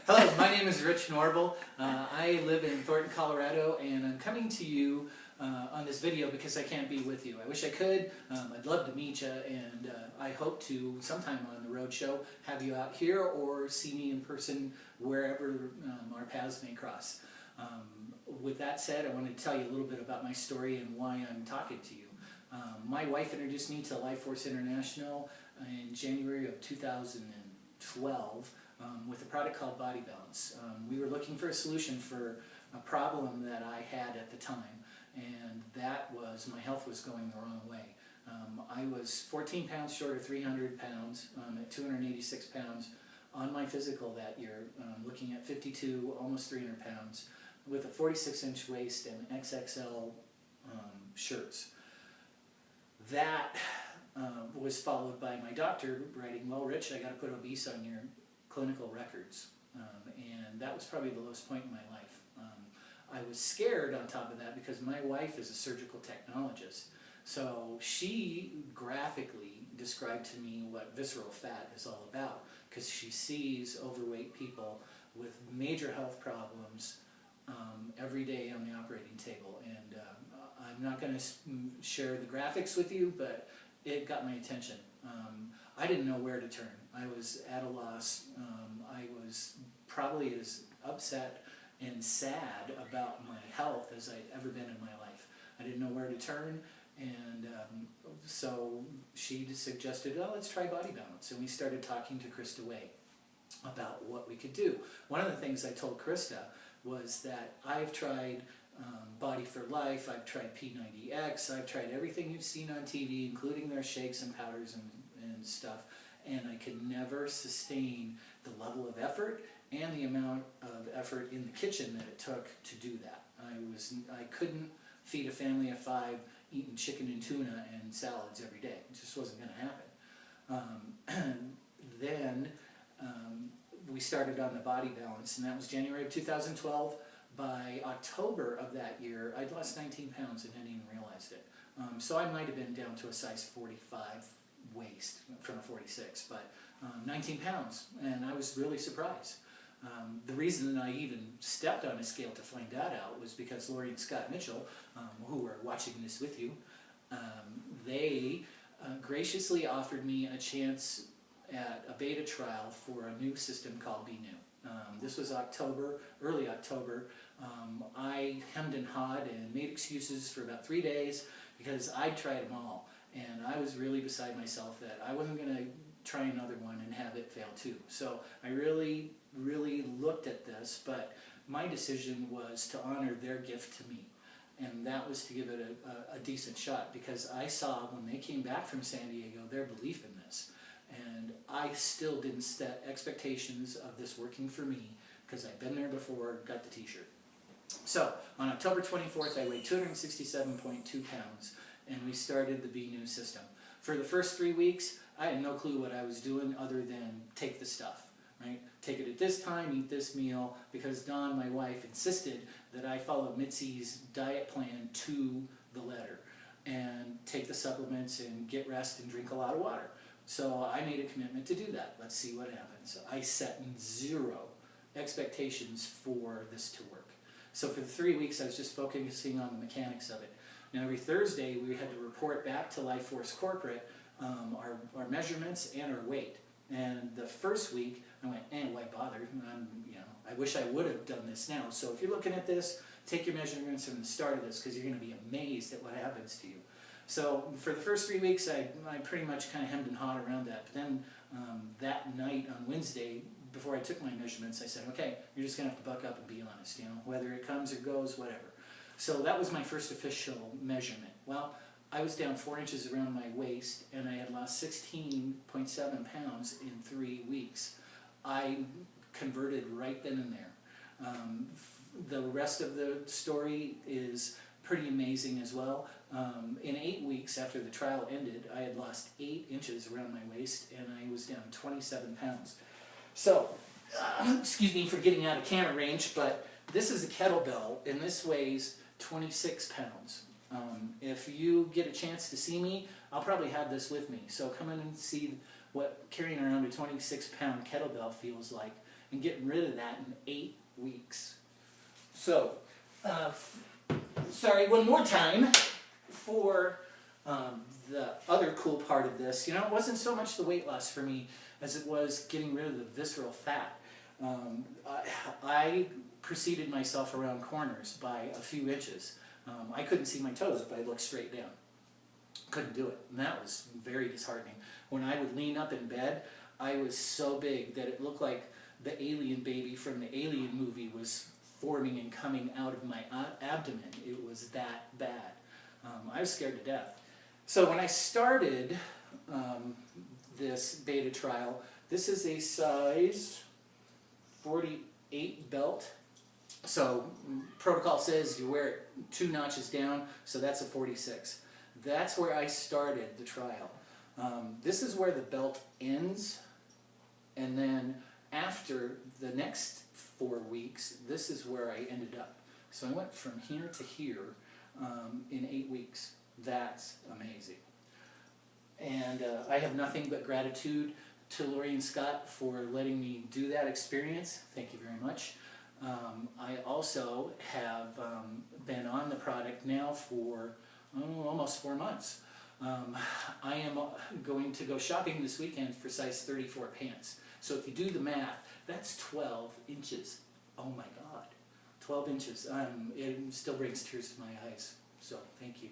Hello, my name is Rich Norval. I live in Thornton, Colorado, and I'm coming to you on this video because I can't be with you. I wish I could. I'd love to meet you, and I hope to, sometime on the road show, have you out here or see me in person wherever our paths may cross. With that said, I wanted to tell you a little bit about my story and why I'm talking to you. My wife introduced me to Life Force International in January of 2012 with a product called Body Balance. We were looking for a solution for a problem that I had at the time, and that was my health was going the wrong way. I was 14 pounds short of 300 pounds at 286 pounds on my physical that year, looking at 52, almost 300 pounds, with a 46-inch waist and XXL shirts. That was followed by my doctor writing, "Well, Rich, I got to put obese on your clinical records," and that was probably the lowest point in my life. I was scared on top of that because my wife is a surgical technologist, so she graphically described to me what visceral fat is all about, because she sees overweight people with major health problems every day on the operating table, and I'm not going to share the graphics with you, but it got my attention. I didn't know where to turn. I was at a loss. I was probably as upset and sad about my health as I'd ever been in my life. I didn't know where to turn, and so she suggested, "Oh, let's try Body Balance," and we started talking to Krista Way about what we could do. One of the things I told Krista was that I've tried Body for Life, I've tried P90X, I've tried everything you've seen on TV, including their shakes and powders and stuff, and I could never sustain the level of effort and the amount of effort in the kitchen that it took to do that. I couldn't feed a family of 5 eating chicken and tuna and salads every day. It just wasn't going to happen. Then we started on the Body Balance, and that was January of 2012. By October of that year, I'd lost 19 pounds and hadn't even realized it. So I might have been down to a size 45 waist from a 46, but 19 pounds, and I was really surprised. The reason I even stepped on a scale to find that out was because Lori and Scott Mitchell, who are watching this with you, they graciously offered me a chance at a beta trial for a new system called BENew. This was October, early October. I hemmed and hawed and made excuses for about 3 days because I'd tried them all, and I was really beside myself that I wasn't going to try another one and have it fail too. So I really looked at this, but my decision was to honor their gift to me, and that was to give it a decent shot, because I saw when they came back from San Diego their belief in this. And I still didn't set expectations of this working for me because I'd been there before, got the t-shirt. So on October 24th, I weighed 267.2 pounds, and we started the BENew system. For the first 3 weeks, I had no clue what I was doing other than take the stuff, right? Take it at this time, eat this meal, because Dawn, my wife, insisted that I follow Mitzi's diet plan to the letter and take the supplements and get rest and drink a lot of water. So I made a commitment to do that. Let's see what happens. I set 0 expectations for this to work. So for the 3 weeks, I was just focusing on the mechanics of it. Now every Thursday, we had to report back to Life Force Corporate our measurements and our weight. And the first week, I went, why bother? I wish I would have done this now. So if you're looking at this, take your measurements from the start of this, because you're going to be amazed at what happens to you. So for the first 3 weeks, I pretty much kind of hemmed and hawed around that. But then that night on Wednesday, before I took my measurements, I said, okay, you're just going to have to buck up and be honest, whether it comes or goes, whatever. So that was my first official measurement. Well, I was down 4 inches around my waist, and I had lost 16.7 pounds in 3 weeks. I converted right then and there. The rest of the story is pretty amazing as well. In 8 weeks after the trial ended, I had lost 8 inches around my waist, and I was down 27 pounds. So, excuse me for getting out of camera range, but this is a kettlebell, and this weighs 26 pounds. If you get a chance to see me, I'll probably have this with me. So come in and see what carrying around a 26-pound kettlebell feels like and getting rid of that in 8 weeks. So, sorry, one more time for the other cool part of this. You know, it wasn't so much the weight loss for me as it was getting rid of the visceral fat. I preceded myself around corners by a few inches. I couldn't see my toes if I looked straight down. Couldn't do it, and that was very disheartening. When I would lean up in bed, I was so big that it looked like the alien baby from the Alien movie was forming and coming out of my abdomen. It was that bad. I was scared to death. So when I started this beta trial, this is a size 48 belt. So protocol says you wear it 2 notches down, so that's a 46. That's where I started the trial. This is where the belt ends, and then after the next 4 weeks, this is where I ended up. So I went from here to here in 8 weeks. That's amazing. And I have nothing but gratitude to Lori and Scott for letting me do that experience. Thank you very much. I also have been on the product now for almost 4 months. I am going to go shopping this weekend for size 34 pants. So if you do the math, that's 12 inches. Oh my God, 12 inches. It still brings tears to my eyes. So thank you.